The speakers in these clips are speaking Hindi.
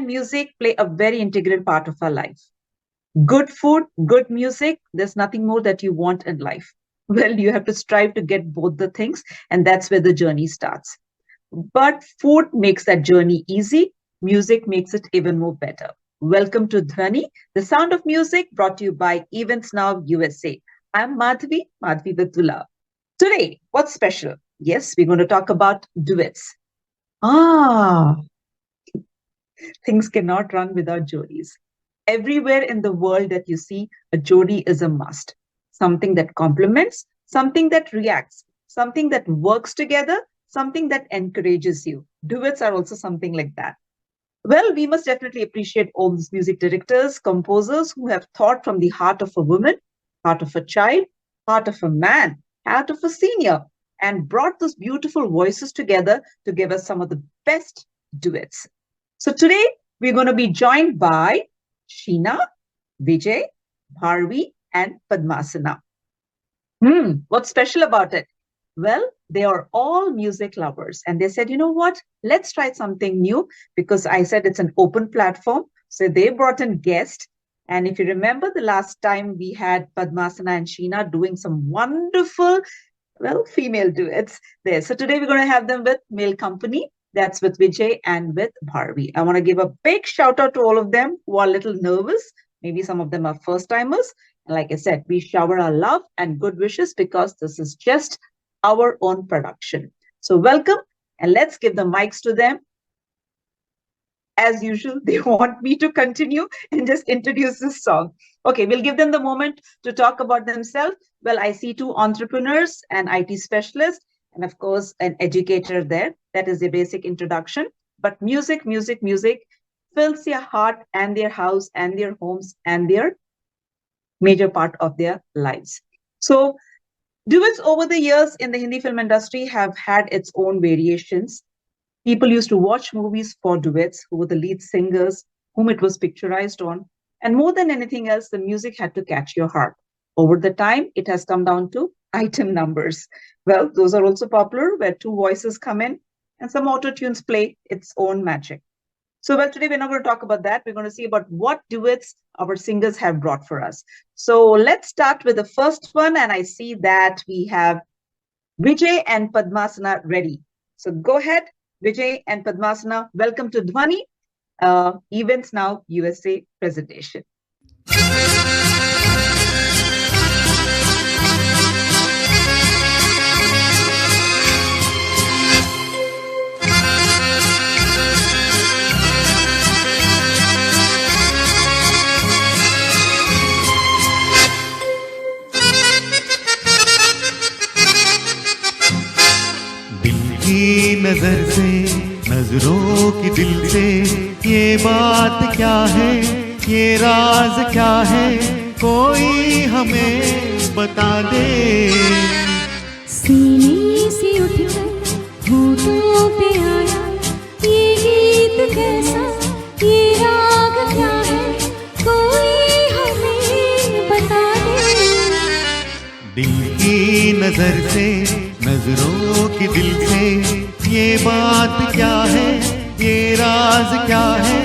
and music play a very integral part of our life. Good food, good music, there's nothing more that you want in life. Well, you have to strive to get both the things, and that's where the journey starts. But food makes that journey easy, music makes it even more better. Welcome to Dhwani, the sound of music brought to you by Events Now USA. I'm Madhvi Vidula. Today, what's special? Yes, we're going to talk about duets. Ah, things cannot run without jodis. Everywhere in the world that you see, a jodi is a must. Something that complements, something that reacts, something that works together, something that encourages you. Duets are also something like that. Well, we must definitely appreciate all these music directors, composers who have thought from the heart of a woman, heart of a child, heart of a man, heart of a senior, and brought those beautiful voices together to give us some of the best duets. So today we're going to be joined by Sheena, Vijay, Bharvi, and Padmasana. What's special about it? Well, they are all music lovers. And they said, you know what? Let's try something new because I said it's an open platform. So they brought in guests. And if you remember the last time we had Padmasana and Sheena doing some wonderful, well, female duets there. So today we're going to have them with male company. That's with Vijay and with Bharvi. I want to give a big shout out to all of them who are a little nervous. Maybe some of them are first timers. And like I said, we shower our love and good wishes because this is just our own production. So welcome, and let's give the mics to them. As usual, they want me to continue and just introduce this song. Okay, we'll give them the moment to talk about themselves. Well, I see two entrepreneurs, an IT specialist, and of course, an educator there. That is the basic introduction. But music fills their heart and their house and their homes and their major part of their lives. So duets over the years in the Hindi film industry have had its own variations. People used to watch movies for duets, who were the lead singers, whom it was picturized on. And more than anything else, the music had to catch your heart. Over the time, it has come down to item numbers. Well, those are also popular, where two voices come in and some auto-tunes play its own magic. So, well, today we're not going to talk about that. We're going to see about what duets our singers have brought for us. So let's start with the first one. And I see that we have Vijay and Padmasana ready. So go ahead, Vijay and Padmasana. Welcome to Dhwani, Events Now USA presentation. नजर से नजरों की दिल से ये बात क्या है, ये राज क्या है, कोई हमें बता दे। सीने से उठकर होठों पे आया ये गीत कैसा, ये राग क्या है, कोई हमें बता दे। दिल की नजर से नजरों की दिल से ये बात क्या है, ये राज क्या है,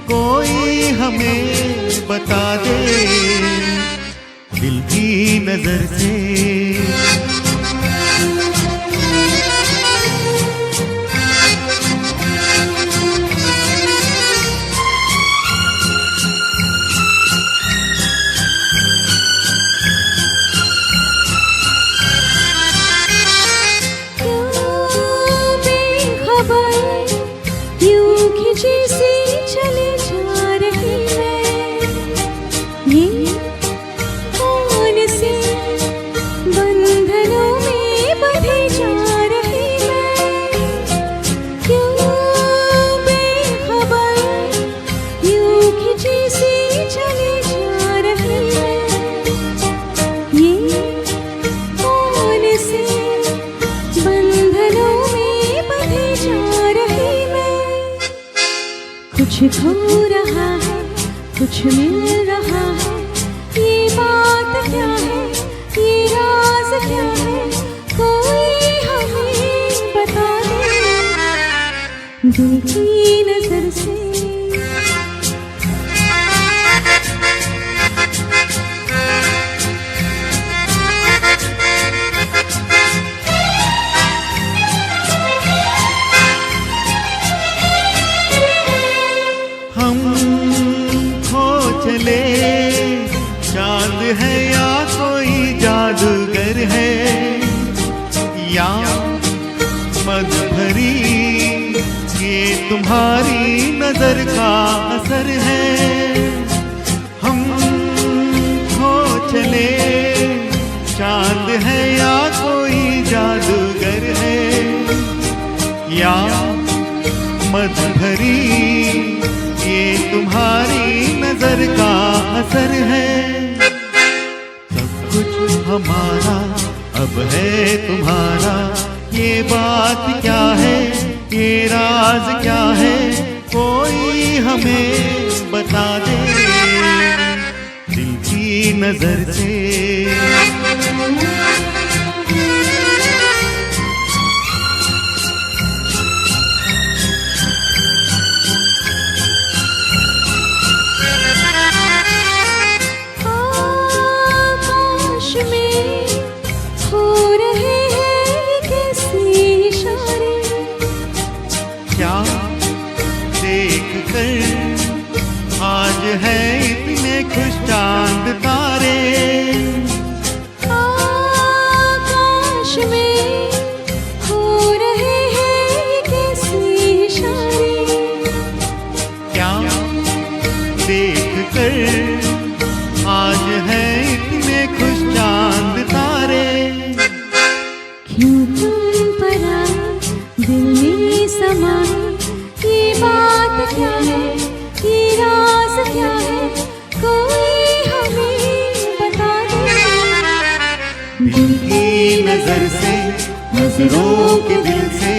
कोई हमें बता दे। दिल की नजर से कुछ खो रहा है, कुछ मिल रहा है, ये बात क्या है, ये राज क्या है, कोई हमें बता दे। दिल की नजर से चले, चांद है या कोई जादूगर है, या मद भरी ये तुम्हारी नजर का असर है। हम खो चले, चांद है या कोई जादूगर है, या मद भरी ये तुम्हारी नजर का असर है। सब कुछ हमारा अब है तुम्हारा, ये बात क्या है, ये राज क्या है, कोई हमें बता दे दिल की नजर से। है इतने खुश चांद तारे, आकाश में हो रहे हैं कैसे इशारे, क्या देख कर आज है इतने खुश चांद तारे। क्यों तुम पर आए दिल में समाए, ये बात क्या है, ये राज क्या है, कोई हमें बता दे दिल की नजर से, नजरों के दिल से,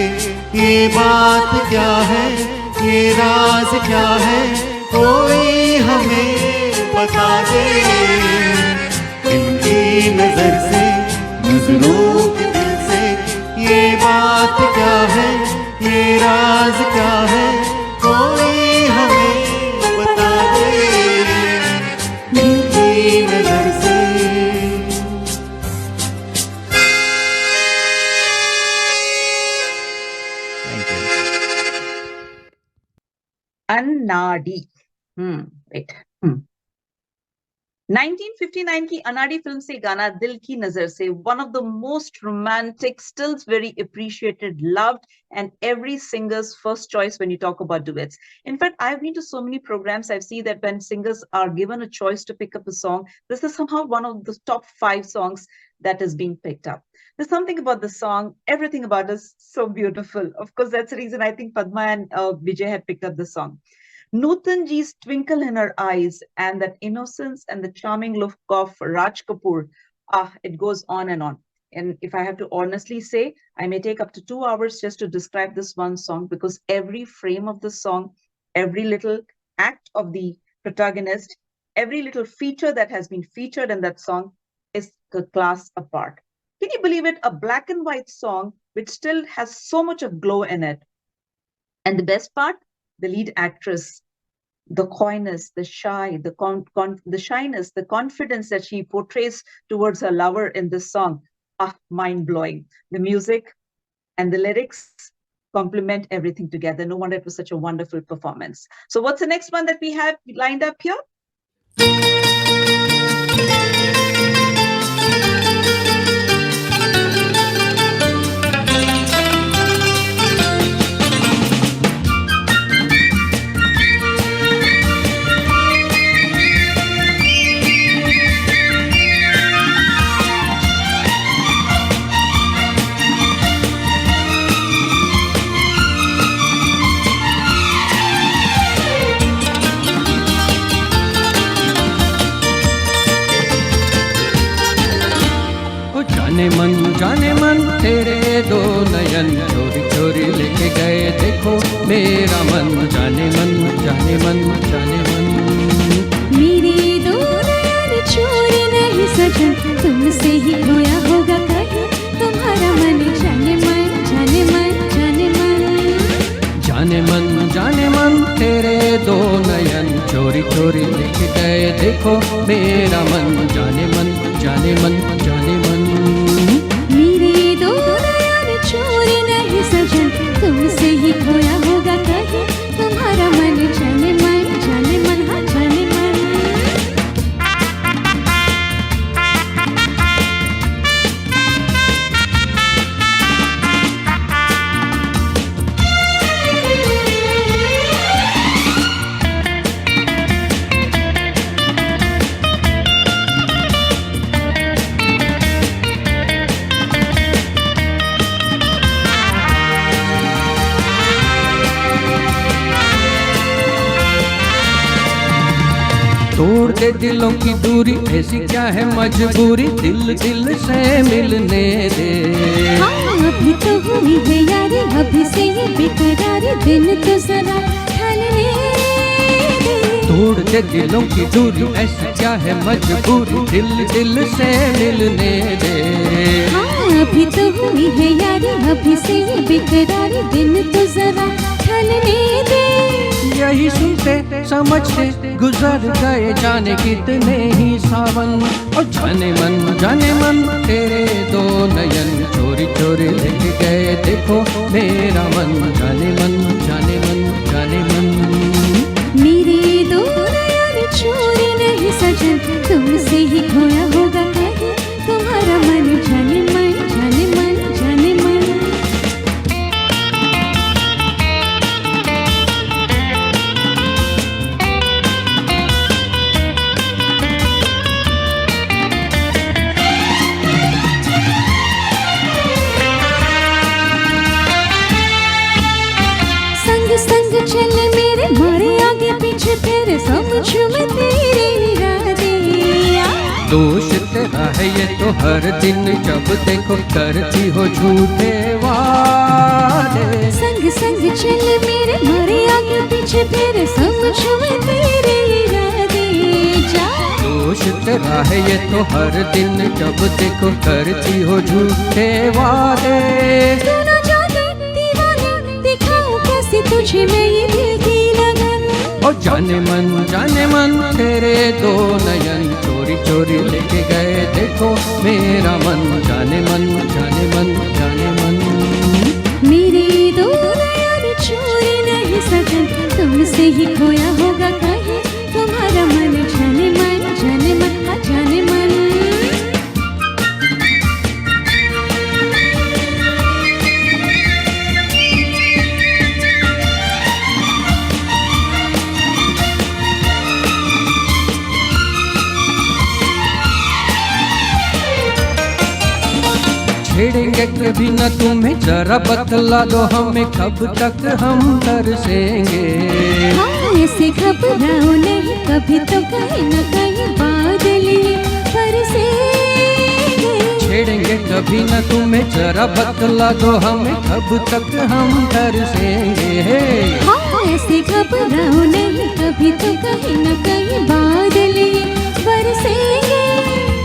ये बात क्या है, ये राज क्या है, कोई हमें बता दे दिल की नजर से, नजरों के दिल से, ये बात क्या है, ये राज क्या है, कोई हमें बता दे दिल की नजर से। अन्नाडी। वेट 1959 की अनाड़ी फिल्म से गाना दिल की नजर से, one of the most romantic, still very appreciated, loved, and every singer's first choice when you talk about duets. In fact, I've been to so many programs, I've seen that when singers are given a choice to pick up a song, this is somehow one of the top 5 songs that is being picked up. There's something about the song, everything about it is so beautiful. Of course, that's the reason I think Padma and Vijay had picked up the song. Nutan Ji's twinkle in her eyes and that innocence and the charming look of Raj Kapoor, it goes on and on. And if I have to honestly say, I may take up to 2 hours just to describe this one song, because every frame of the song, every little act of the protagonist, every little feature that has been featured in that song is a class apart. Can you believe it? A black and white song which still has so much of glow in it. And the best part, the lead actress, the coyness, the shy, the shyness, the confidence that she portrays towards her lover in this song, mind-blowing. The music and the lyrics complement everything together. No wonder it was such a wonderful performance. So what's the next one that we have lined up here? जाने मन तेरे दो नयन चोरी चोरी लेके गए देखो मेरा मन। जाने मन जाने मन जाने मन। मेरे दो नयन चोरी नहीं सजन, तुमसे ही खोया होगा कहीं तुम्हारा मन। जाने मन जाने मन जाने मन। जाने मन तेरे दो नयन चोरी चोरी लेके गए देखो मेरा मन। जाने मन जाने मन जाने मन। मेरे दो नयन चोरी नहीं सजन, तुमसे ही खोया होगा कहीं तुम्हारा मन। जाने मन हाँ जाने मन। दे दिलों की दूरी, ऐसी क्या है मजबूरी, दिल दिल से मिलने दे। हाँ अभी तो हुई है यारी, अभी से ये बेकरारी, दिन तो जरा ढलने दे। तोड़ दे दिलों की दूरी, ऐसी क्या है मजबूरी, दिल दिल से मिलने दे। हाँ अभी तो हुई है यारी, अभी से ये बेकरारी, दिन तो जरा ढलने दे। यही सुनते समझते गुजर गए जाने कितने ही सावन। और जाने मन तेरे दो नयन चोरी चोरी लेके गए, देखो मेरा मन। जाने मन जाने मन जाने मन। मेरे दो नयन चोरी नहीं सजन, तुमसे ही खोया होगा कहीं तुम्हारा मन। जाने मन जाने मन जाने मन। संग संग चले मेरे, मारे आगे पीछे तेरे, समझ में तेरे इरादे। दोष तेरा है ये तो हर दिन, जब देखो करती हो झूठे वादे। संग संग चले मेरे, मारे आगे पीछे तेरे, समझ में तेरे इरादे। जा दोष तेरा है ये तो हर दिन, जब देखो करती हो झूठे वादे। तू न जाने दीवाने, दिखाऊं कैसे तुझे मैं ये दिल की लगन। और जाने मन तेरे दो नयन चोरी चोरी लेके गए, देखो मेरा मन। जाने मन जाने मन जाने मन। मेरे दो नयन चोरी नहीं सजन, तुमसे ही खोया होगा कहीं तुम्हारा मन। जाने मन जाने मन हाँ जाने मन। छेड़ेंगे कभी न तुम्हें, जरा बतला दो हमें, कब तक हम तरसेंगे। हाँ ऐसे घबराओ नहीं, कभी तो कहीं न कहीं बादल ये बरसेंगे। छेड़ेंगे कभी न तुम्हें, जरा बतला दो हमें, कब तक हम तरसेंगे। हाँ ऐसे घबराओ नहीं, कभी तो कहीं न कहीं बादल ये बरसेंगे।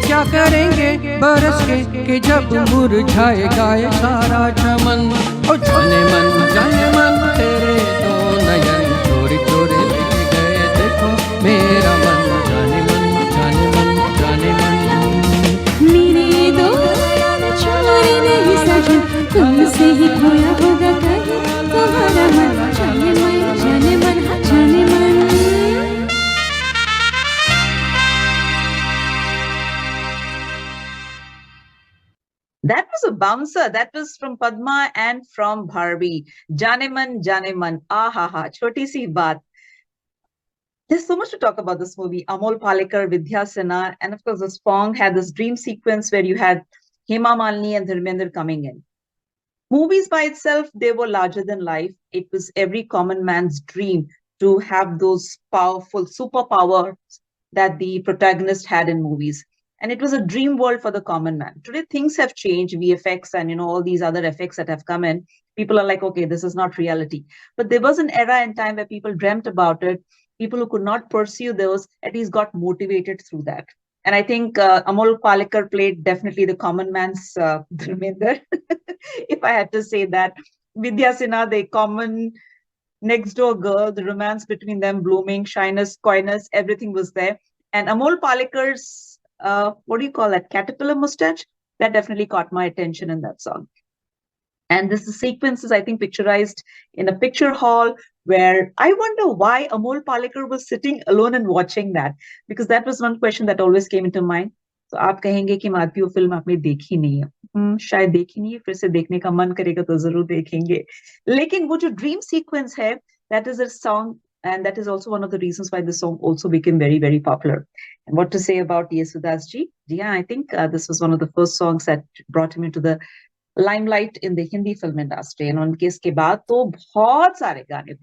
क्या करेंगे बरस के जब मुरझाएगा ये सारा चमन। ओ जाने मन तेरे दो नयन चोरी चोरी लेके गए, देखो मेरा मन। जाने मन जाने मन जाने मन। मेरे दो नयन चोरी नहीं सजन, तुमसे ही खोया होगा कहीं तुम्हारा मन। जाने मन हाँ जाने मन। That was a bouncer. That was from Padma and from Bharvi. Jane man. Ah ha ha. Choti si baat. There's so much to talk about this movie. Amol Palekar, Vidya Sinha, and of course, the song had this dream sequence where you had Hema Malini and Dharmender coming in. Movies by itself, they were larger than life. It was every common man's dream to have those powerful superpowers that the protagonist had in movies. And it was a dream world for the common man. Today, things have changed, VFX and all these other effects that have come in. People are like, okay, this is not reality. But there was an era in time where people dreamt about it. People who could not pursue those at least got motivated through that. And I think Amol Palekar played definitely the common man's Dharmender, if I had to say that. Vidya Sinha, the common next door girl, the romance between them blooming, shyness, coyness, everything was there. And Amol Palekar's what do you call that, caterpillar mustache, that definitely caught my attention in that song. And this sequence is, I think, picturized in a picture hall where I wonder why Amol Palekar was sitting alone and watching that, because that was one question that always came into mind. तो आप कहेंगे कि माधवी वो फिल्म आपने देखी नहीं है, शायद देखी नहीं है, फिर से देखने का मन करेगा तो जरूर देखेंगे. लेकिन वो जो ड्रीम सीक्वेंस है, that is a song, and that is also one of the reasons why the song also became very, very popular. And what to say about Yesudas ji? Yeah, I think this was one of the first songs that brought him into the limelight in the Hindi film industry. And उनके इसके बाद तो बहुत सारे गाने.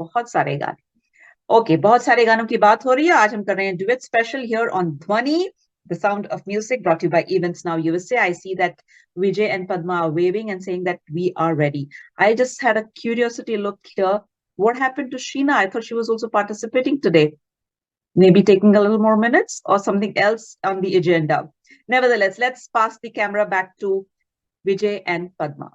ओके, बहुत सारे गानों की बात हो रही है। आज हम कर रहे हैं डुएट स्पेशल हियर ऑन ध्वनि, the sound of music, brought to you by Events Now USA. I see that Vijay and Padma are waving and saying that we are ready. I just had a curiosity look here. What happened to Sheena? I thought she was also participating today. Maybe taking a little more minutes or something else on the agenda. Nevertheless, let's pass the camera back to Vijay and Padma.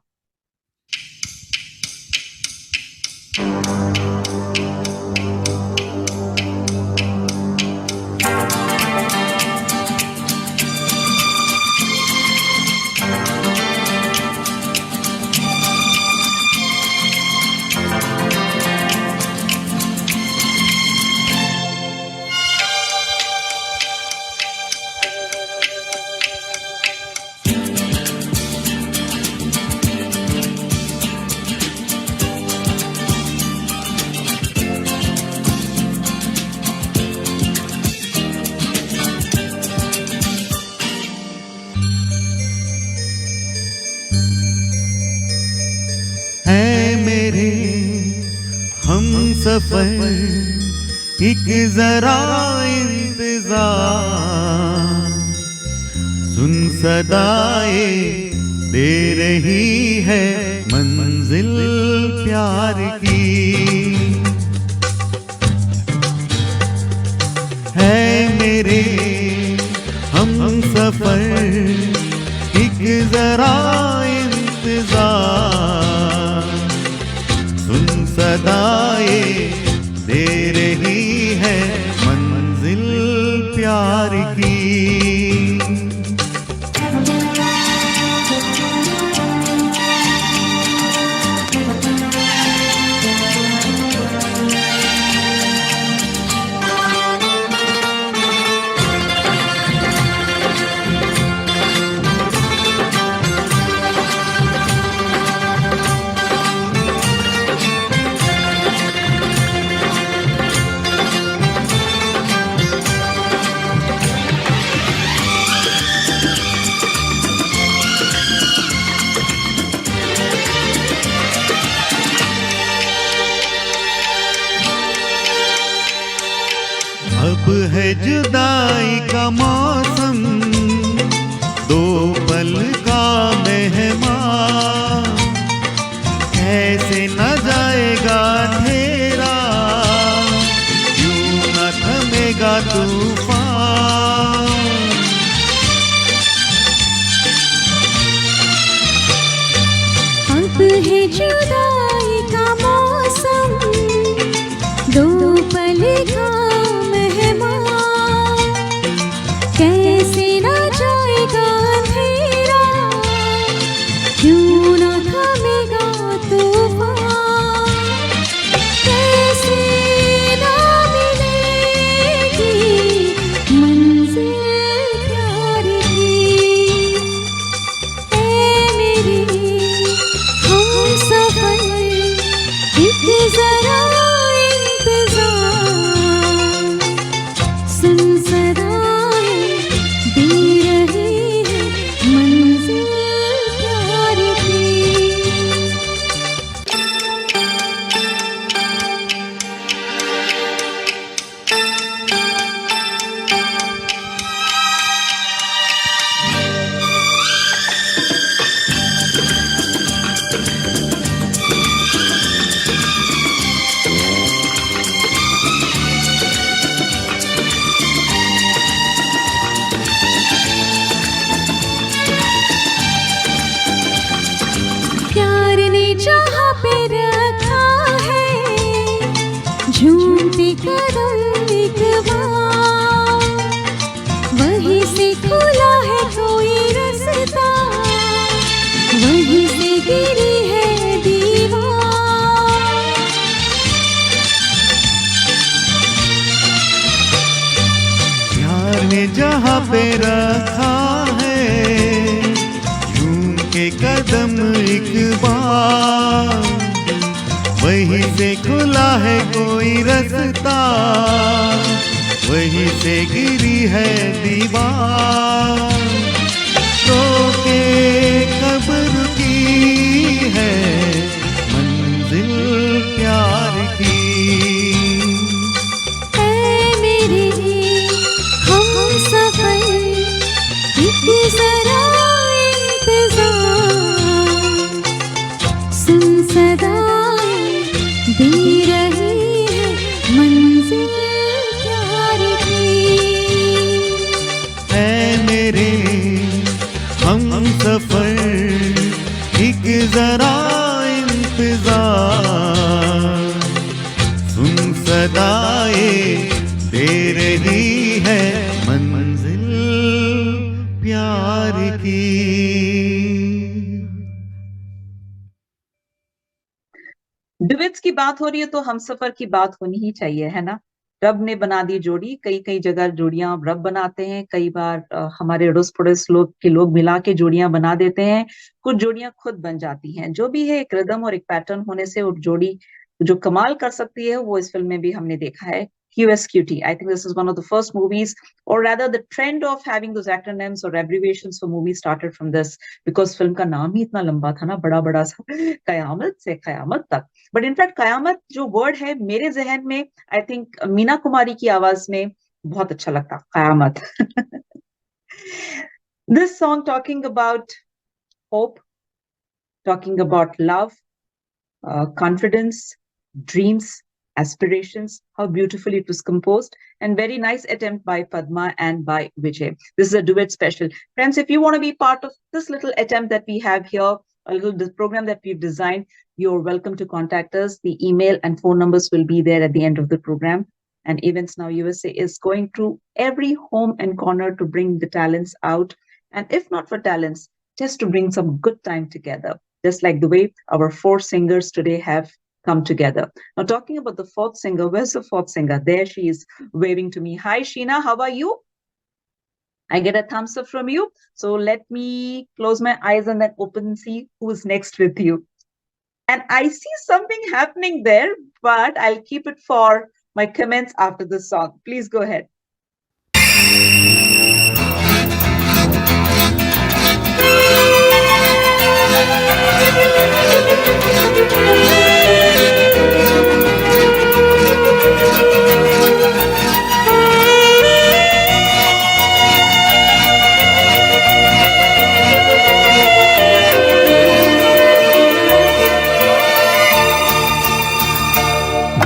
हम सफर एक जरा इंतजार, सुन सदाए दे रही है मंजिल प्यार की। है मेरे हम सफर एक जरा इंतजार, सुन सदाए दे रही है मंजिल प्यार की। अब है जुदाई का मौसम, दो पल का मेहमान, कैसे न जाएगा तेरा, यूं न थमेगा तूफान। अब है जुदाई का मौसम, दो पल का कैसे न जाएगा अंधेरा, क्यों न थमेगा तूफान। कैसे न मिलेगी मंजिल प्यार की। ऐ मेरी हम सफर एक जरा इंतजार, सुन सदा जहाँ पे रखा है झूमते कदम एक बार, वहीं से खुला है कोई रास्ता, वहीं से गिरी है दीवार। प्यार ने जहाँ पे रखा है झूम के कदम एक बार, वहीं से खुला है कोई रास्ता, वहीं से गिरी है दीवार। तो के कब्र की है मंजिल प्यार की। जरा इंतजार, सुन सदाए दे रही है मंजिल प्यार की। डुएट्स की बात हो रही है तो हम सफर की बात होनी ही चाहिए, है ना। रब ने बना दी जोड़ी, कई कई जगह जोड़ियां रब बनाते हैं, कई बार हमारे अड़ोस पड़ोस लोग मिला के जोड़ियां बना देते हैं, कुछ जोड़ियां खुद बन जाती हैं। जो भी है, एक रिदम और एक पैटर्न होने से वो जोड़ी जो कमाल कर सकती है वो इस फिल्म में भी हमने देखा है। QSQT, I think this is one of the first movies, or rather the trend of having those acronyms or abbreviations for movies started from this, because film का नाम ही इतना लंबा था ना, बड़ा बड़ा सा, कयामत से कयामत तक। बट इनफैक्ट कयामत जो वर्ड है मेरे जहन में, आई थिंक मीना कुमारी की आवाज में बहुत अच्छा लगता, कयामत। This song talking about hope, talking about love, confidence, dreams, aspirations, how beautifully it was composed, and very nice attempt by Padma and by Vijay. This is a duet special. Friends, if you want to be part of this little attempt that we have here, a little this program that we've designed, you're welcome to contact us. The email and phone numbers will be there at the end of the program. And Events Now USA is going through every home and corner to bring the talents out. And if not for talents, just to bring some good time together, just like the way our 4 singers today have come together. Now, talking about the 4th singer, where's the 4th singer? There she is waving to me. Hi, Sheena, how are you? I get a thumbs up from you. So let me close my eyes and then open and see who's next with you. And I see something happening there, but I'll keep it for my comments after the song. Please go ahead.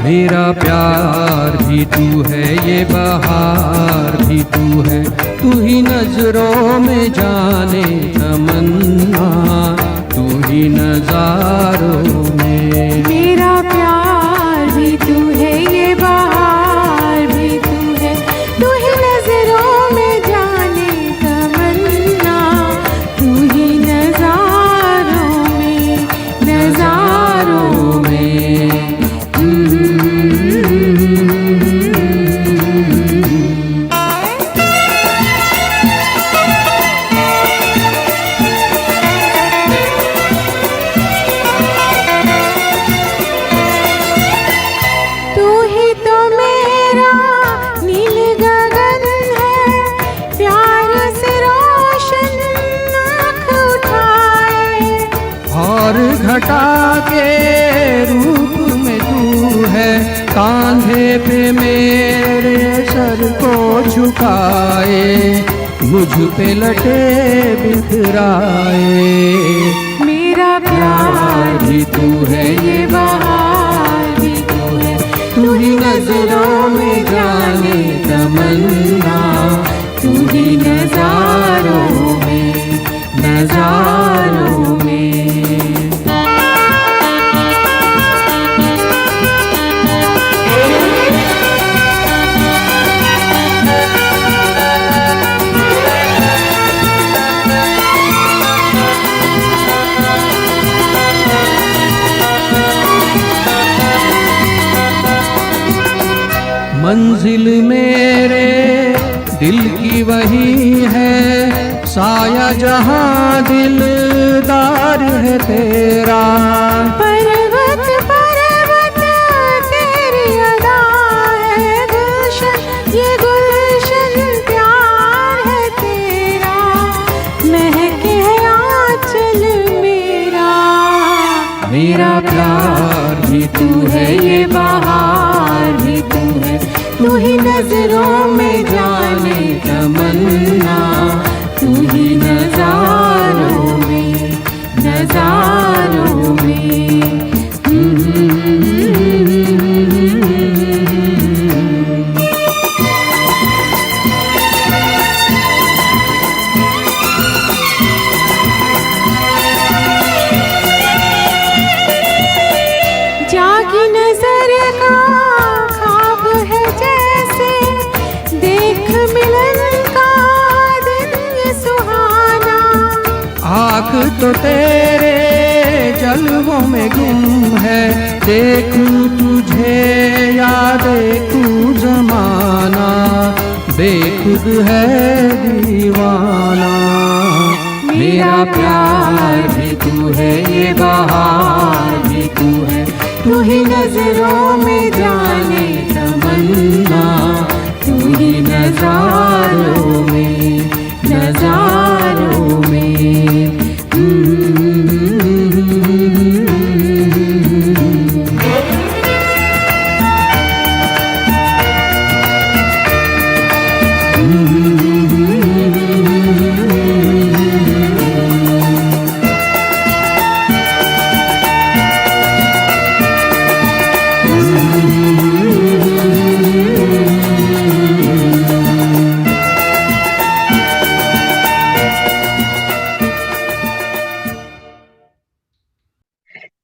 मेरा प्यार भी तू है, ये बहार भी तू है, तू ही नजरों में जाने तमन्ना, तू ही नजारों में। मेरा प्यार भी तू है, ये बहार भी तू है, तू ही नजरों में जाने तमन्ना, तू ही नजारों में, नजारों में। घटा के रूप में तू है, कांधे पे मेरे सर को झुकाए, मुझ पे लटे बिखराए। मेरा प्यार भी तू है, ये बहार भी तू है, तू ही नजरों में जाने तमन्ना, तू ही नजारों में, नजारों में। मंजिल मेरे दिल की वही है, साया जहां दिलदार है तेरा। पर्वत पर्वत तेरी अदा है, गुलशन ये गुलशन प्यार है तेरा, महके आंचल मेरा। मेरा प्यार भी तू है, ये बहार भी तू है, तू ही नजरों में जाने तमन्ना, तू ही नजारों में, नजारों में। तो तेरे जलवों में गुम है। देखूं तुझे या देखूं जमाना, बेखुद है दीवाना। मेरा प्यार भी तू है, ये बहार भी तू है, तू ही नजरों में जाने तमन्ना, तू ही नजारों में, नजारों में।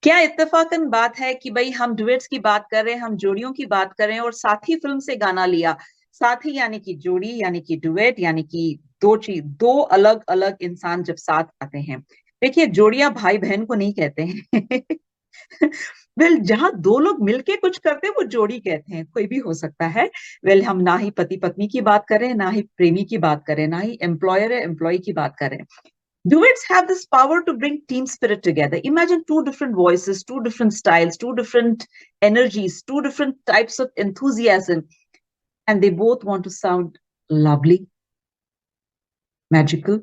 क्या इत्तेफाकन बात है कि भाई हम डुएट्स की बात कर रहे हैं, हम जोड़ियों की बात कर रहे हैं और साथ ही फिल्म से गाना लिया। साथ ही यानी कि जोड़ी, यानी कि डुएट, यानी कि दो अलग अलग इंसान जब साथ आते हैं। देखिए, जोड़ियां भाई बहन को नहीं कहते हैं। वेल, जहां दो लोग मिलके कुछ करते हैं वो जोड़ी कहते हैं, कोई भी हो सकता है। वेल, हम ना ही पति पत्नी की बात करें, ना ही प्रेमी की बात करें, ना ही एम्प्लॉयर है एम्प्लॉय की बात करें। Duets have this power to bring team spirit together. Imagine two different voices, two different styles, two different energies, two different types of enthusiasm, and they both want to sound lovely, magical,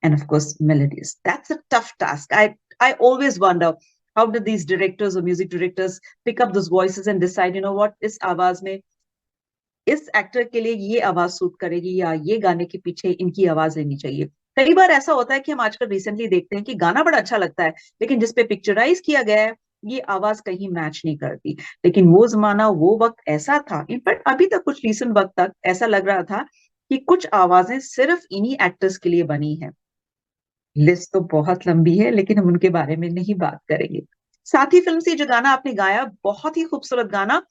and of course melodious. That's a tough task. I always wonder, how did these directors or music directors pick up those voices and decide, you know what, इस आवाज में इस एक्टर के लिए ये आवाज सूट करेगी, या ये गाने के पीछे इनकी आवाज लेनी चाहिए। कई बार ऐसा होता है कि हम आजकल रिसेंटली देखते हैं कि गाना बड़ा अच्छा लगता है, लेकिन जिसपे पिक्चराइज किया गया है ये आवाज कहीं मैच नहीं करती। लेकिन वो जमाना, वो वक्त ऐसा था, इनफैक्ट अभी तक कुछ रिसेंट वक्त तक ऐसा लग रहा था कि कुछ आवाजें सिर्फ इन्हीं एक्टर्स के लिए बनी है। लिस्ट तो बहुत लंबी है, लेकिन हम उनके बारे में नहीं बात करेंगे। साथ ही फिल्म से जो गाना आपने गाया, बहुत ही खूबसूरत गाना,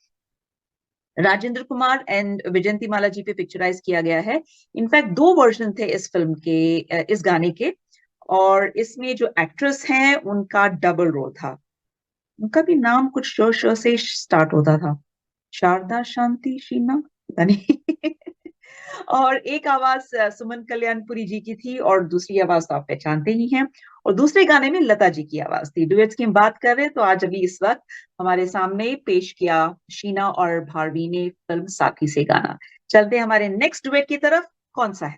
राजेंद्र कुमार एंड विजयंती माला जी पे पिक्चराइज किया गया है। इनफैक्ट 2 वर्जन थे इस फिल्म के, इस गाने के, और इसमें जो एक्ट्रेस हैं उनका डबल रोल था। उनका भी नाम कुछ श से स्टार्ट होता था, शारदा, शांति, शीना, पता नहीं। और एक आवाज सुमन कल्याणपुरी जी की थी और दूसरी आवाज तो आप पहचानते ही हैं, और दूसरे गाने में लता जी की आवाज थी। डुएट्स की हम बात कर रहे हैं तो आज अभी इस वक्त हमारे सामने पेश किया शीना और भारवी ने फिल्म साथी से गाना। चलते हैं हमारे नेक्स्ट डुएट की तरफ, कौन सा है?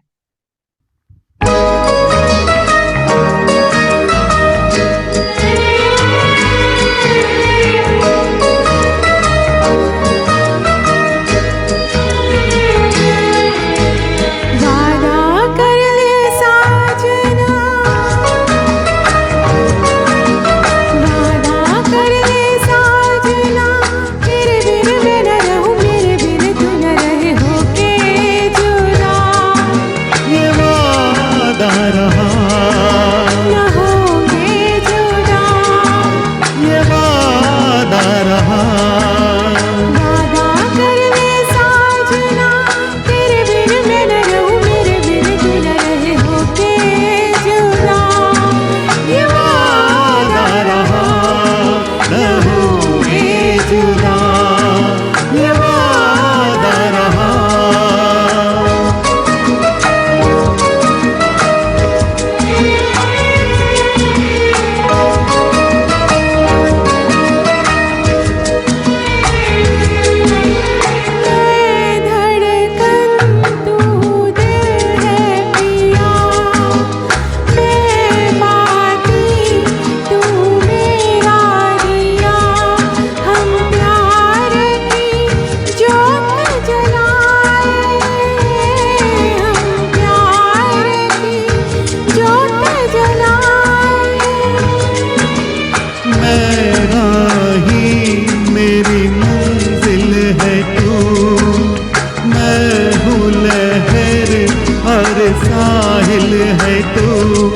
साहिल है तू,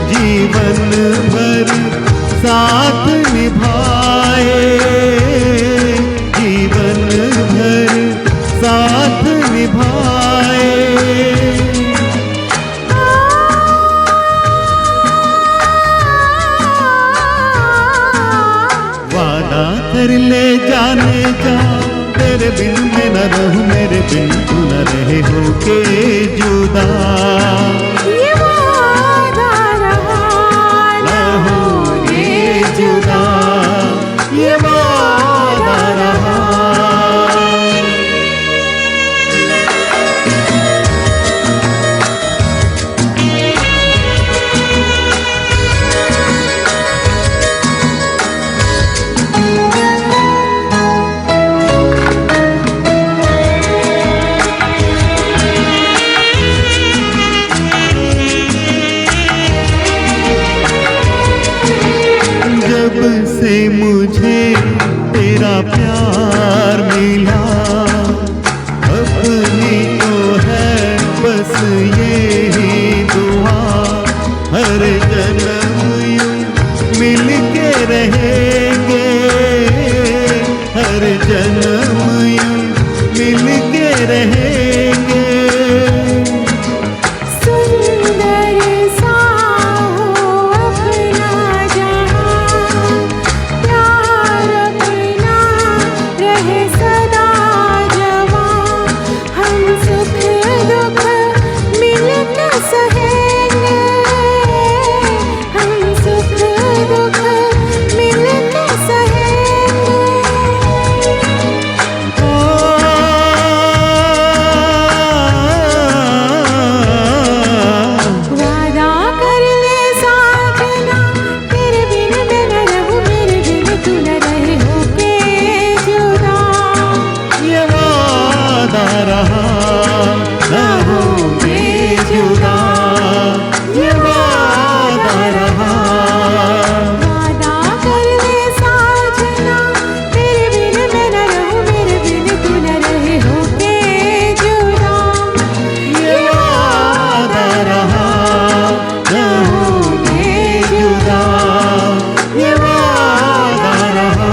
जीवन भर साथ निभाए, जीवन भर साथ निभाए। मेरे बिन मैं न रहूं, मेरे बिन तू न रहे होके जुदा। ये वादा रहा ना होगे जुदा, ये वादा रहा। जब से मुझे तेरा प्यार मिला, अपनी तो है बस यही दुआ, हर जन्म यूं मिल के रहेंगे, हर जन्म यूं मिल के रहेंगे। सुंदर सा हो अपना जहां, प्यार अपना रहे सदा जवां, हम सुख दुख मिलके सहेंगे, हम सुख दुख मिलके सहेंगे। वादा कर ले साजना, तेरे बिन मैं न रहूं, मेरे बिन तू न रहे होके जुदा। ये वादा रहा, ना होगे जुदा, ये वादा रहा। वादा कर ले साजना, तेरे बिन मैं न रहूं, मेरे बिन तू न रहे होके जुदा। ये वादा रहा, ना होगे जुदा, ये वादा रहा।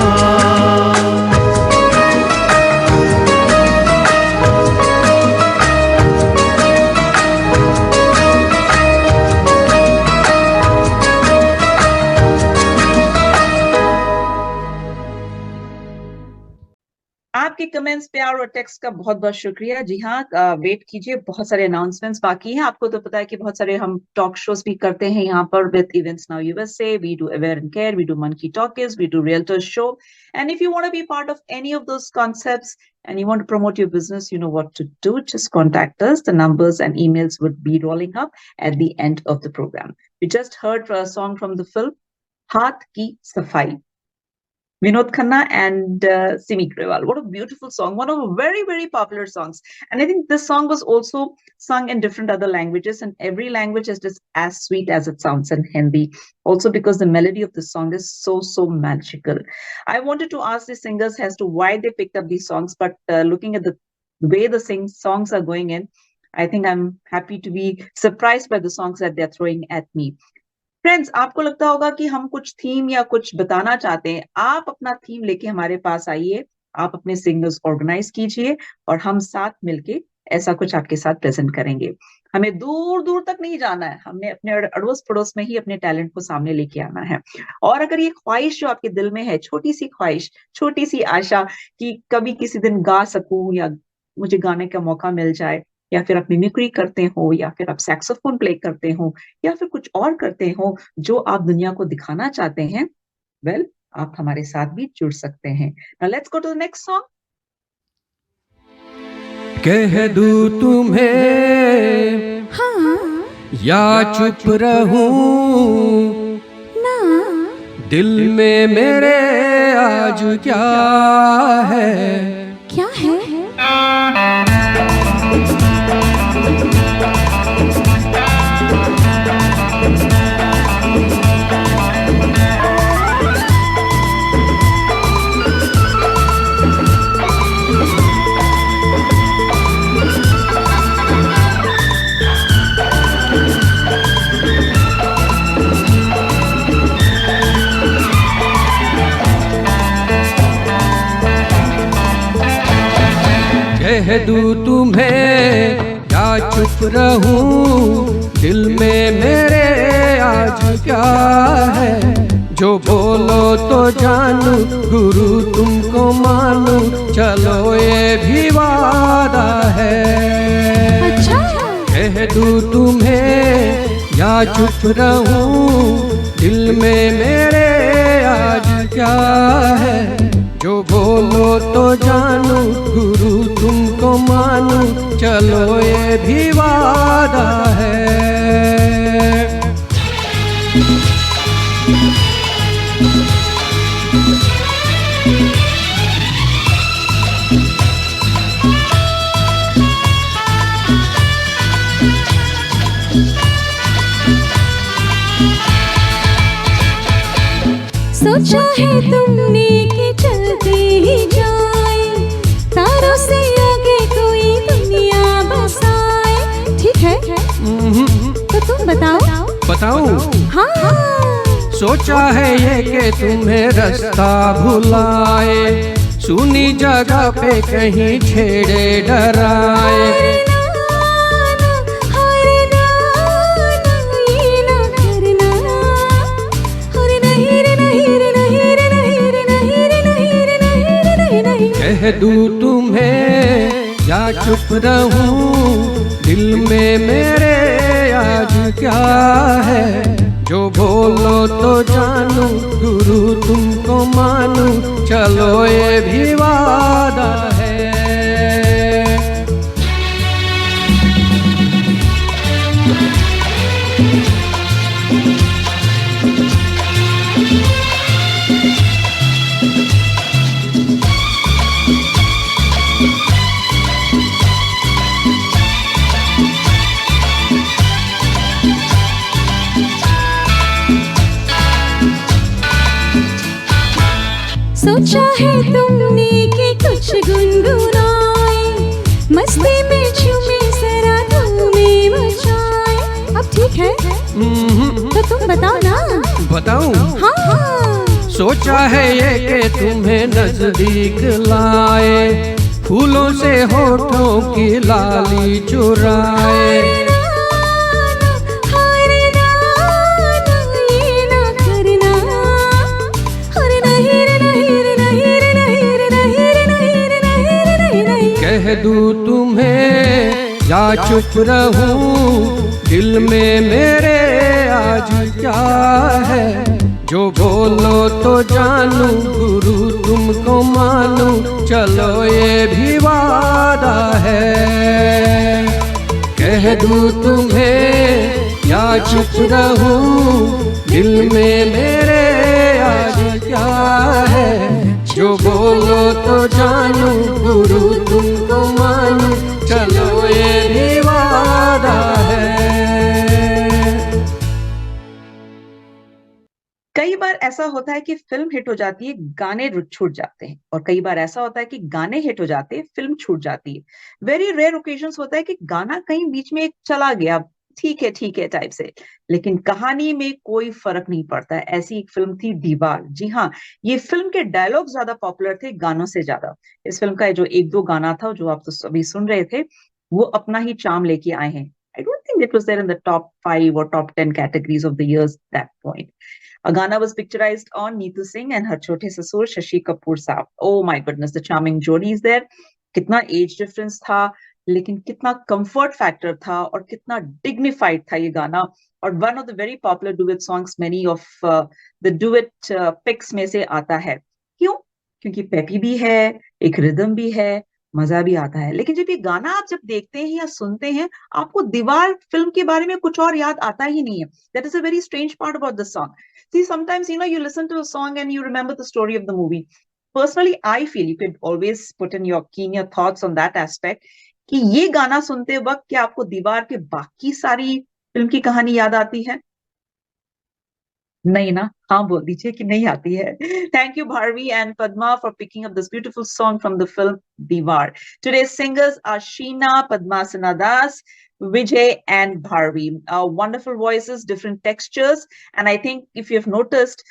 आपके कमेंट्स, प्यार और टेक्स्ट का बहुत बहुत शुक्रिया। जी हाँ, वेट कीजिए, बहुत सारे अनाउंसमेंट्स बाकी हैं। आपको तो पता है कि बहुत सारे हम टॉक शोज भी करते हैं यहाँ पर with events now USA, we do aware and care, we do monkey talkies, we do realtor show. And if you want to be part of any of those concepts and you want to promote your business, you know what to do. Just contact us. The numbers and emails would be rolling up at the end of the program. We just heard a song from the film Haath Ki Safai, Vinod Khanna and Simi Grewal. What a beautiful song. One of the very, very popular songs. And I think this song was also sung in different other languages, and every language is just as sweet as it sounds in Hindi. Also because the melody of the song is so, so magical. I wanted to ask the singers as to why they picked up these songs, but looking at the way the songs are going in, I think I'm happy to be surprised by the songs that they're throwing at me. Friends, आपको लगता होगा कि हम कुछ थीम या कुछ बताना चाहते हैं, आप अपना थीम लेके हमारे पास आइए, आप अपने सिंगर्स ऑर्गेनाइज कीजिए और हम साथ मिलके ऐसा कुछ आपके साथ प्रेजेंट करेंगे। हमें दूर दूर तक नहीं जाना है, हमने अपने अड़ोस पड़ोस में ही अपने टैलेंट को सामने लेके आना है। और अगर ये ख्वाहिश जो आपके दिल में है, छोटी सी ख्वाहिश, छोटी सी आशा कि कभी किसी दिन गा सकूं या मुझे गाने का मौका मिल जाए, या फिर आप मिमिक्री करते हो, या फिर आप सैक्सोफोन प्ले करते हो, या फिर कुछ और करते हो जो आप दुनिया को दिखाना चाहते हैं, वेल, आप हमारे साथ भी जुड़ सकते हैं। Now let's go to the next song. कह दूं तुम्हें हाँ या चुप रहूं, ना दिल में मेरे आज क्या है? क्या है? कह दूं तुम्हें या चुप रहूं, दिल में मेरे आज क्या है? जो बोलो तो जानू गुरु तुमको मानू, चलो ये भी वादा है। अच्छा कह दूं तुम्हें या चुप रहूं, दिल में मेरे आज क्या है। जो बोलो तो जानू गुरु तुमको मानू, चलो ये भी वादा है। सोचा है तुमने कि चलते ही जाए, तारों से आगे कोई दुनिया बसाए। ठीक है तो तुम बताओ। बताऊं? हाँ सोचा है ये कि तुम्हें रास्ता भुलाए, सुनी जगह पे कहीं छेड़े डराए। कह दूं तुम्हें या चुप रहूं, दिल में मेरे आज क्या है। जो बोलो तो जानू गुरु तुमको मानू, चलो ये भी वादा है। सोचा है तुमने कि कुछ गुनगुनाए, मस्ती में झूमे जरा धूमें मचाए। अब ठीक है तो तुम बताओ ना। बताऊं? हाँ सोचा है ये कि तुम्हें नजदीक लाए, फूलों से होठों की लाली चुराए। कह दूं तुम्हें या चुप रहूं, दिल में मेरे आज क्या है। जो बोलो तो जानू गुरु तुमको मानू, चलो ये भी वादा है। कह दूं तुम्हें या चुप रहूं, दिल में मेरे आज क्या है। जो बोलो तो जानू गुरु तुमको मानू, चलो ये भी वादा है। कई बार ऐसा होता है कि फिल्म हिट हो जाती है, गाने छूट जाते हैं, और कई बार ऐसा होता है कि गाने हिट हो जाते हैं, फिल्म छूट जाती है। वेरी रेयर ओकेजन्स होता है कि गाना कहीं बीच में चला गया, ठीक है टाइप से, लेकिन कहानी में कोई फर्क नहीं पड़ता है। ऐसी एक फिल्म थी दीवार। जी हाँ, ये फिल्म के डायलॉग ज्यादा पॉपुलर थे गानों से ज्यादा। इस फिल्म का जो एक दो गाना था जो आप तो अभी सुन रहे थे, वो अपना ही चार्म लेके आए हैं। I don't think it was there in the top 5 और top 10 categories of the years that point. Agana was picturized on Neetu Singh and her chote ससुर Shashi Kapoor साहब. Oh my goodness, the charming Jodie is there. कितना एज डिफरेंस था, लेकिन कितना कंफर्ट फैक्टर था और कितना डिग्निफाइड था ये गाना. और one of the very popular duet songs many of the duet pics में से आता है. क्यों? क्योंकि पेपी भी है, एक रिदम भी है, मजा भी आता है. लेकिन जब ये गाना आप जब देखते हैं या सुनते हैं, आपको दीवार फिल्म के बारे में कुछ और याद आता ही नहीं है. That is a very strange part about the song. See, sometimes, you listen to a song and you remember the story of the movie. Personally, I feel you could always put in your keen thoughts on that aspect. कि ये गाना सुनते वक्त क्या आपको दीवार के बाकी सारी फिल्म की कहानी याद आती है? नहीं ना? हाँ बोल दीजिए कि नहीं आती है. Thank you Bharvi and Padma for picking up this beautiful song from the film Diwar. Today's singers are Sheena, Padmasana Das, Vijay and Bharvi. Wonderful voices, different textures, and I think if you've noticed,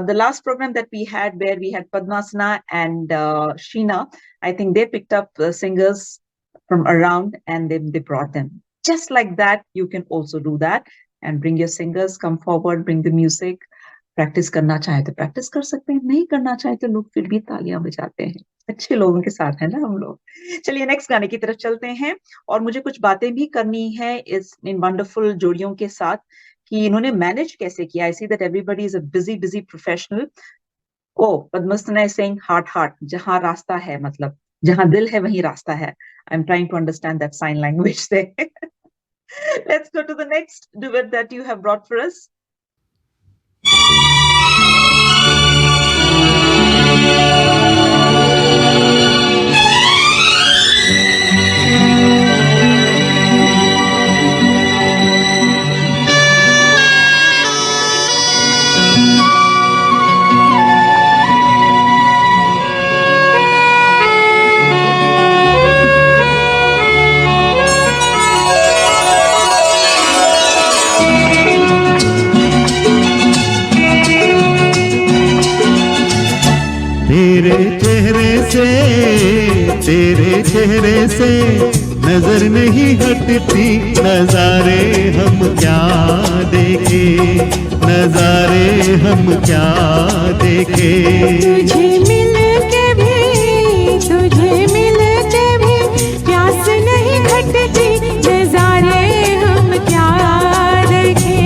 the last program that we had where we had Padmasana and Sheena, I think they picked up singers from around and they brought them. Just like that, you can also do that and bring your singers, come forward, bring the music, practice करना चाहे तो प्रैक्टिस कर सकते हैं, नहीं करना चाहे तो लोग फिर भी तालियां बजाते हैं। अच्छे लोगों के साथ है ना हम लोग। चलिए नेक्स्ट गाने की तरफ चलते हैं। और मुझे कुछ बातें भी करनी है इन वंडरफुल जोड़ियों के साथ कि इन्होंने मैनेज कैसे किया। I see that everybody is a busy busy professional. ओ Padmasthana is saying heart heart, जहां रास्ता है, मतलब जहां दिल है वहीं रास्ता है। I am trying to understand that sign language से। Let's go to the next duet that you have brought for us. तेरे चेहरे से नजर नहीं हटती, नजारे हम क्या देखे, नजारे हम क्या देखे। तुझे मिल के भी प्यास नहीं घटती, नजारे हम क्या देखे,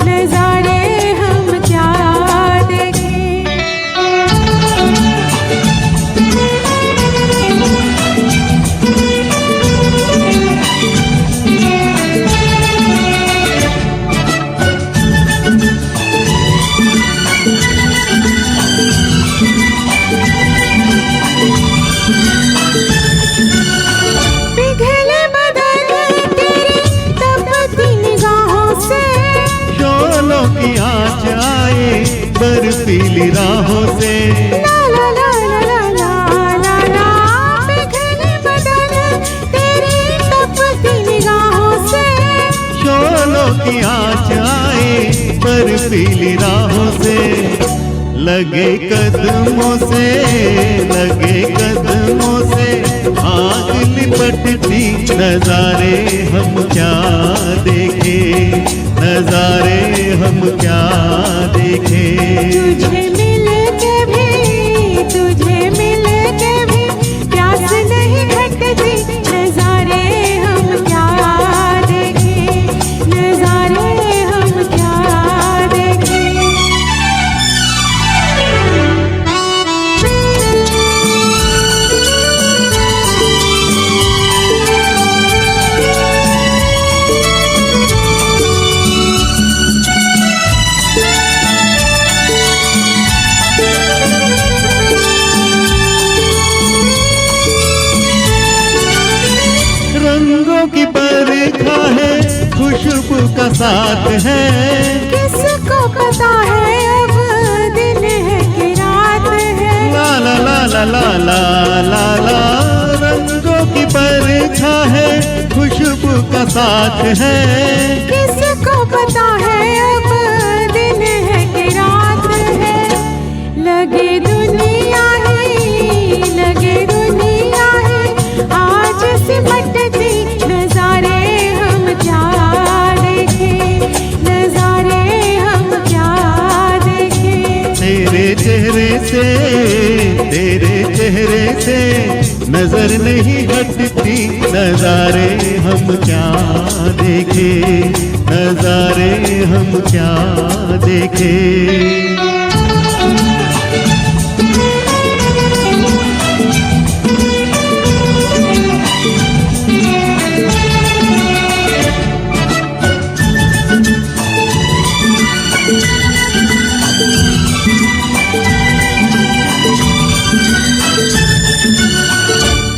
नजारे हम क्या देखे। पिघले बदन तेरी तपती निगाहों से, शोलों की आँच आए बर्फीली राहों से। ला ला ला ला ला ला ला ला। पिघले बदन तेरी तपती निगाहों से, शोलों की आँच आए बर्फीली राहों से। लगे कदमों से आग लिपटती, नजारे हम क्या देखे, नजारे हम क्या देखे। तुझे मिल के भी प्यास नहीं घटती, नजारे हम क्या देखे, नजारे हम क्या देखे। रंगों की परखा है, खुशबू का साथ है, किसको पता है अब दिन है कि रात है। ला ला ला ला ला ला ला ला। रंगों की परखा है, खुशबू का साथ है, किसको पता है अब दिन है कि रात है। लगे दुनिया ही आज सिमटती, नजारे हम क्या देखे, नजारे हम क्या देखे। तेरे चेहरे से नजर नहीं हटती, नजारे हम क्या देखे, नजारे हम क्या देखे।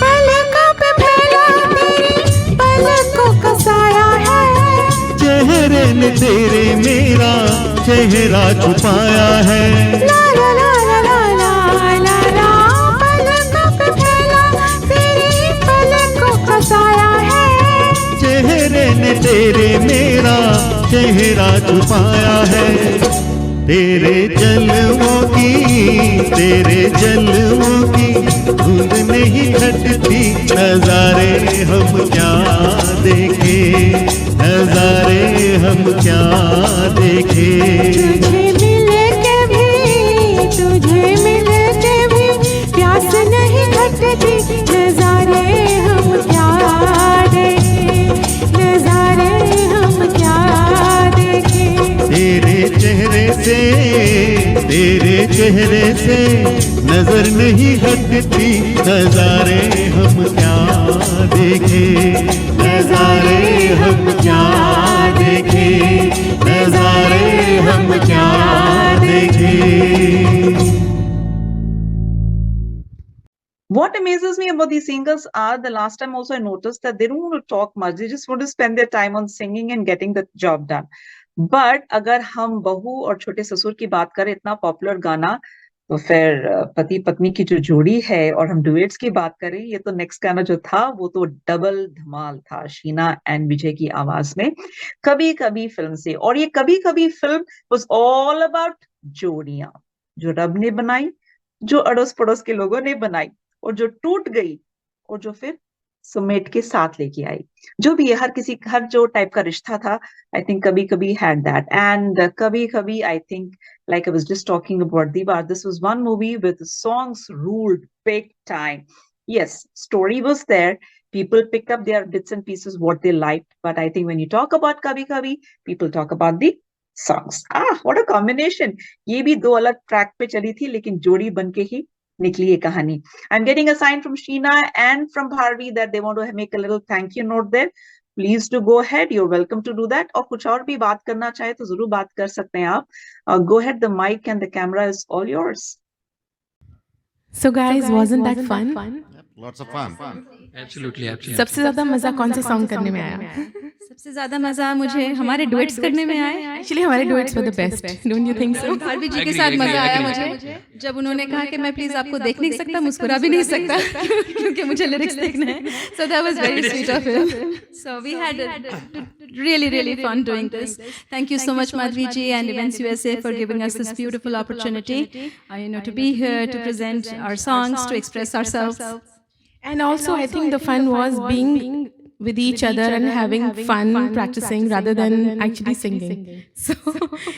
पलकों पे फैला तेरी पलकों का साया है, चेहरे ने तेरे मेरा चेहरा छुपाया है। ला ला ला ला ला ला ला ला। पलकों पे फैला तेरी पलकों का साया है, चेहरे ने तेरे मेरा चेहरा छुपाया है। तेरे जलवों की धुंध नहीं हटती, नजारे हम क्या देखे, नजारे हम क्या देखे। तुझे मिल से, तेरे चेहरे से नजर नहीं हटती। नजारे हम क्या देखे, नजारे हम क्या देखे, नजारे हम क्या देखे। What amazes me about these singers are the last time also I noticed that they don't want to talk much. They just want to spend their time on singing and getting the job done. But अगर हम बहू और छोटे ससुर की बात करें, इतना पॉपुलर गाना, तो फिर पति पत्नी की जो जोड़ी है, और हम डुएट्स की बात करें, ये तो नेक्स्ट गाना जो था वो तो डबल धमाल था शीना एंड विजय की आवाज में, कभी कभी फिल्म से। और ये कभी कभी फिल्म वाज ऑल अबाउट जोड़ियां जो रब ने बनाई, जो अड़ोस पड़ोस के लोगों ने बनाई, और जो टूट गई, और जो फिर समेट के साथ लेके आई। जो भी है, हर जो टाइप का रिश्ता था, आई थिंक कभी कभी हैड दैट। एंड कभी कभी I think, like I was just talking about Diva, this was one movie with the songs ruled big time. Yes, story was there. People picked up their bits and pieces what they liked. But I think when you talk about Kabhi Kabhi, people talk about the songs. What a combination. ये भी दो अलग ट्रैक पे चली थी, लेकिन जोड़ी बन के ही निकली ये कहानी. I'm getting a sign from Sheena and from Bharvi that they want to make a little thank you note there. Please do go ahead. You're welcome to do that. और कुछ और भी बात करना चाहे तो जरूर बात कर सकते हैं आप. Go ahead. The mic and the camera is all yours. So guys, wasn't that fun? Lots of fun. Absolutely, absolutely. सबसे ज्यादा मजा कौन से सॉन्ग करने में आया? सबसे ज्यादा मजा मुझे हमारे डुएट्स करने में आया। Actually हमारे duets were the best. Don't you think so? Bharvi जी के साथ मजा आया मुझे, जब उन्होंने कहा कि मैं प्लीज आपको देख नहीं सकता, मुस्कुरा भी नहीं सकता क्योंकि मुझे लिरिक्स देखना है। So that was very sweet of him. So we had really fun doing this. Thank you so much Madhvi ji and Events USA for giving us this beautiful opportunity, to be here to present our songs, to express ourselves. And also I think the fun was being with each other and having fun practicing rather than actually singing. So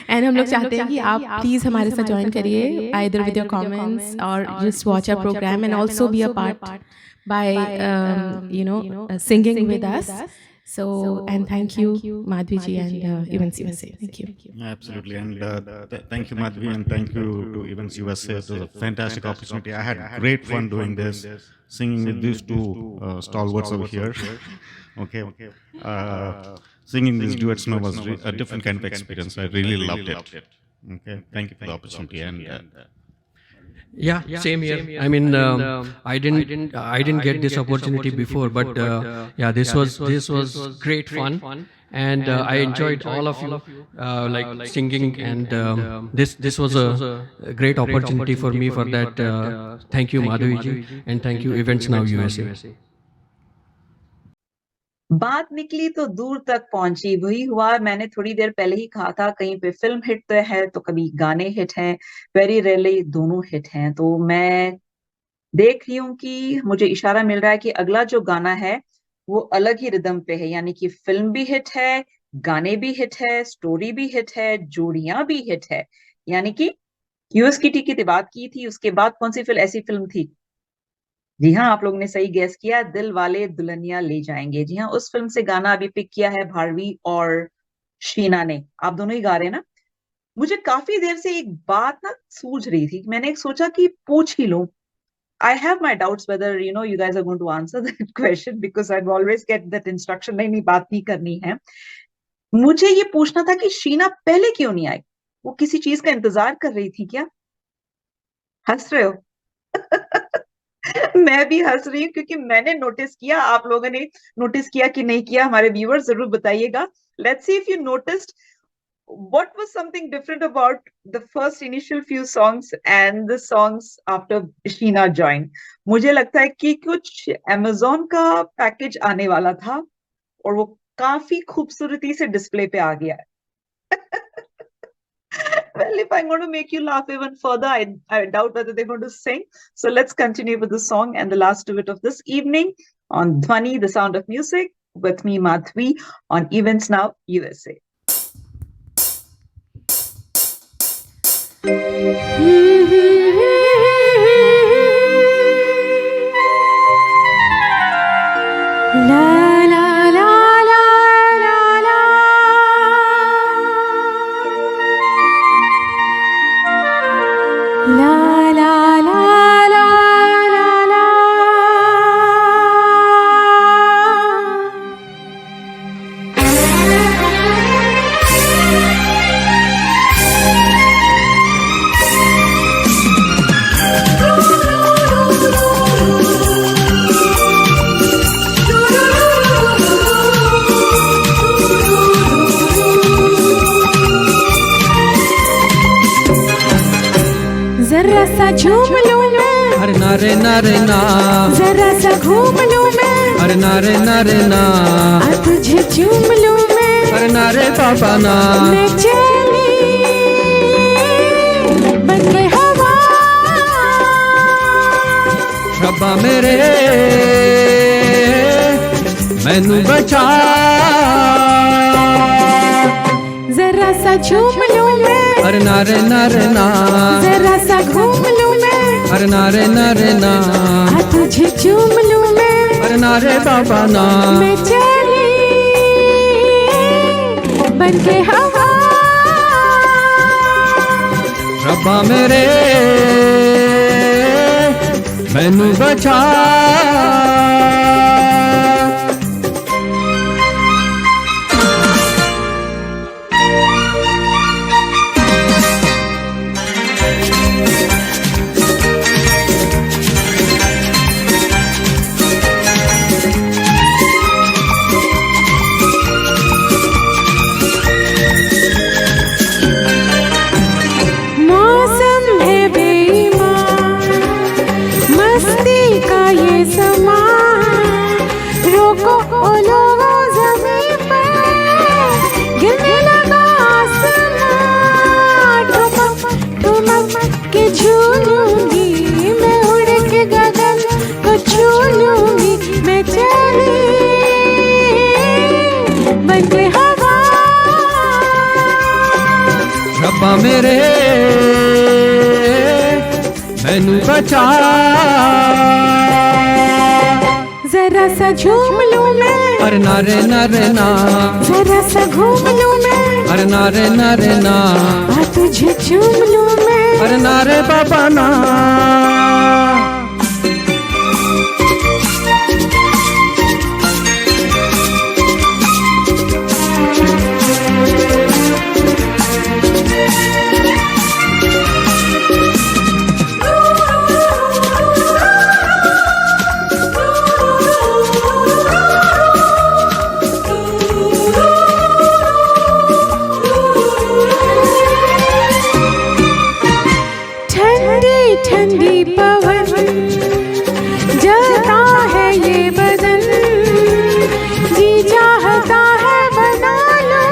and हम लोग चाहते हैं कि आप please हमारे साथ join करिए either with your comments or just watch our program and also be a part by singing with us. So and thank you Madhvi ji and Events USA. Thank you. Absolutely, and thank you Madhvi, and thank you to Events USA. It was a fantastic opportunity. I had great fun doing this, singing with these two stalwarts over here. Okay. Singing these duets now was a different kind of experience. I really loved it. Okay, thank you for the opportunity. And Yeah, same here. I mean, I didn't get this opportunity before, but this was great fun, and I enjoyed all of you like singing, and this was a great opportunity for me. For that, thank you Madhavi ji, and thank you Events Now USA. बात निकली तो दूर तक पहुंची, वही हुआ। मैंने थोड़ी देर पहले ही कहा था, कहीं पे फिल्म हिट है तो कभी गाने हिट हैं, वेरी रेयरली दोनों हिट हैं। तो मैं देख रही हूँ कि मुझे इशारा मिल रहा है कि अगला जो गाना है वो अलग ही रिदम पे है, यानी कि फिल्म भी हिट है, गाने भी हिट है, स्टोरी भी हिट है, जोड़ियां भी हिट है। यानी कि यूएस की बात की थी, उसके बाद कौन सी ऐसी फिल्म थी? जी हाँ, आप लोगों ने सही गैस किया, दिल वाले दुल्हनिया ले जाएंगे। जी हाँ, उस फिल्म से गाना अभी पिक किया है भारवी और शीना ने। आप दोनों ही गा रहे हैं ना? मुझे काफी देर से एक बात ना सूझ रही थी, मैंने एक सोचा कि पूछ ही लूं। I have my doubts whether you guys are going to answer that question because I'd always get that instruction, नहीं बात नहीं करनी है। मुझे ये पूछना था कि शीना पहले क्यों नहीं आई? वो किसी चीज का इंतजार कर रही थी क्या? हंस रहे हो? मैं भी हंस रही हूँ क्योंकि मैंने नोटिस किया, आप लोगों ने नोटिस किया कि नहीं किया, हमारे व्यूअर्स जरूर बताइएगा। Let's see if you noticed what was something different about the first initial few songs and the songs after Sheena joined. मुझे लगता है कि कुछ Amazon का पैकेज आने वाला था और वो काफी खूबसूरती से डिस्प्ले पे आ गया है। Well, if I'm going to make you laugh even further, I doubt whether they're going to sing. So let's continue with the song and the last duet of this evening on Dhwani, the Sound of Music, with me, Madhvi, on Events Now USA. सा झूम लूं मैं, अरे नारे नारे ना, जरा सा घूम लूं मैं, अरे नारे नारे ना, तुझे चूम लूं मैं, अरे नारे बाबा ना, मैं चली बन के हवा, रब्बा मेरे मैनू बचा, जरा सा झूम लूं मैं, अरे नारे नारे ना, जरा सा घूम लूं मैं, अरे नारे नारे ना, तुझे चूम लूं मैं, अरे नारे बाबा ना, मैं चली बन के हवा, रब्बा मेरे मैनू बचा। मौसम है बेईमान, मस्ती का ये समा, रोको ओ लोगों ज़मीं पर, गिरने लगा आसमां, ठुमक ठुमक के झूलूंगी, मैं उड़ के गगन को छू लूंगी, मैं चली बन के हवा, रब्बा मेरे मैनू बचा, जरा सा झूम लूं मैं, अरे नारे नारे ना, जरा सा घूम लूं मैं, अरे नारे नारे ना, तुझे चूम लूं मैं, अरे नारे बाबा ना, ठंडी ठंडी पवन जलता है ये बदन, जी चाहता है बना लो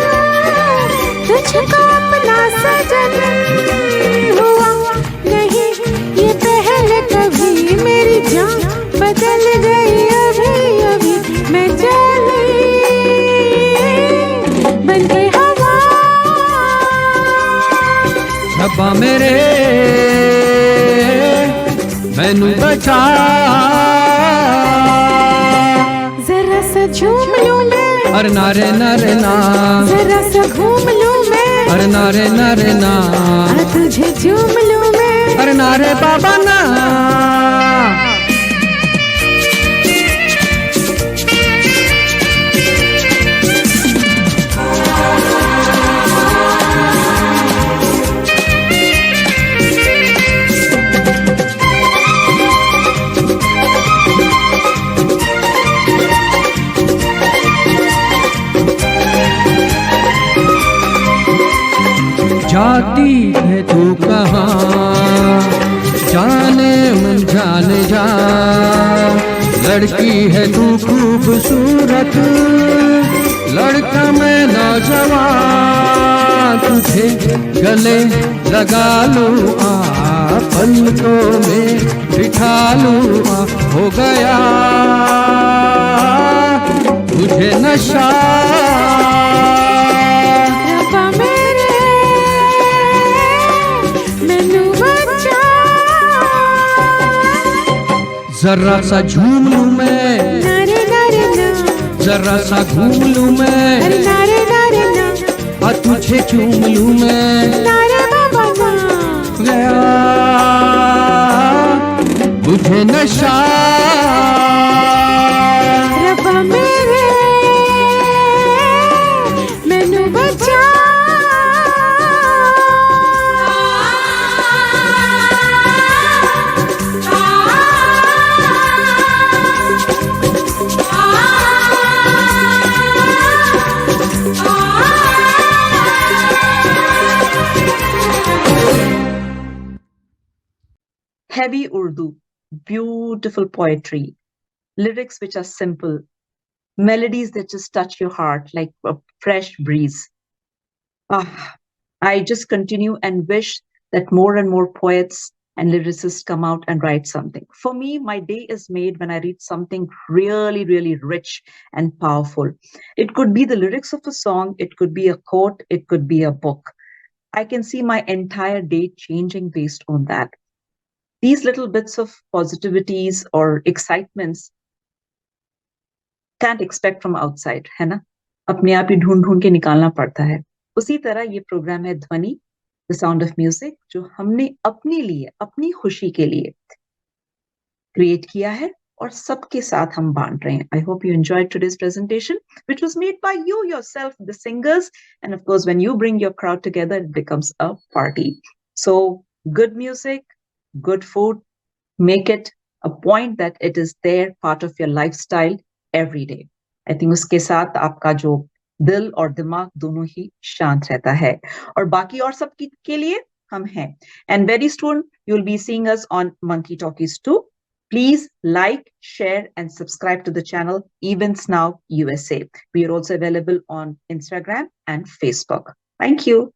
तुझको अपना सजन, हुआ नहीं ये पहले कभी, मेरी जान बदल गई अभी अभी, मैं चली बन के हवा, रब्बा मेरे मैनू बचा, जरा सा झूम लूं मैं, अरे नारे नारे ना, जरा सा घूम लूं मैं, अरे नारे नारे ना, तुझे चूम लूं मैं, अरे नारे बाबा ना। जाती है तू कहाँ, जाने मन जाने जा, लड़की है तू खूबसूरत, लड़का मैं नौजवान, तुझे गले लगा लूं आ, पलकों में बिठा लूं आ, हो गया मुझे नशा, रब्बा मेरे मैनू बचा, जरा सा झूम लूं मैं, नारे नारे ना, जरा सा घूम लूं मैं, अरे नारे नारे ना, और तुझे चूम लूं मैं, नारे बाबा ना, गया मुझे नशा। Heavy Urdu, beautiful poetry, lyrics which are simple, melodies that just touch your heart like a fresh breeze. Ah, I just continue and wish that more and more poets and lyricists come out and write something. For me, my day is made when I read something really, really rich and powerful. It could be the lyrics of a song, it could be a quote, it could be a book. I can see my entire day changing based on that. These little bits of positivities or excitements can't expect from outside, है ना? अपने आप ही ढूंढ ढूंढ के निकालना पड़ता है. उसी तरह ये प्रोग्राम है ध्वनि, द साउंड ऑफ म्यूजिक, जो हमने अपने लिए, अपनी खुशी के लिए क्रिएट किया है और सबके साथ हम बांट रहे हैं. I hope you enjoyed today's presentation, which was made by you yourself, the singers. And of course, when you bring your crowd together, it becomes a party. So good music, good food, make it a point that it is there, part of your lifestyle every day. I think उसके साथ आपका जो दिल और दिमाग दोनों ही शांत रहता है. और बाकी और सब के लिए हम हैं. And very soon you'll be seeing us on Monkey Talkies too. Please like, share, and subscribe to the channel Events Now USA. We are also available on Instagram and Facebook. Thank you.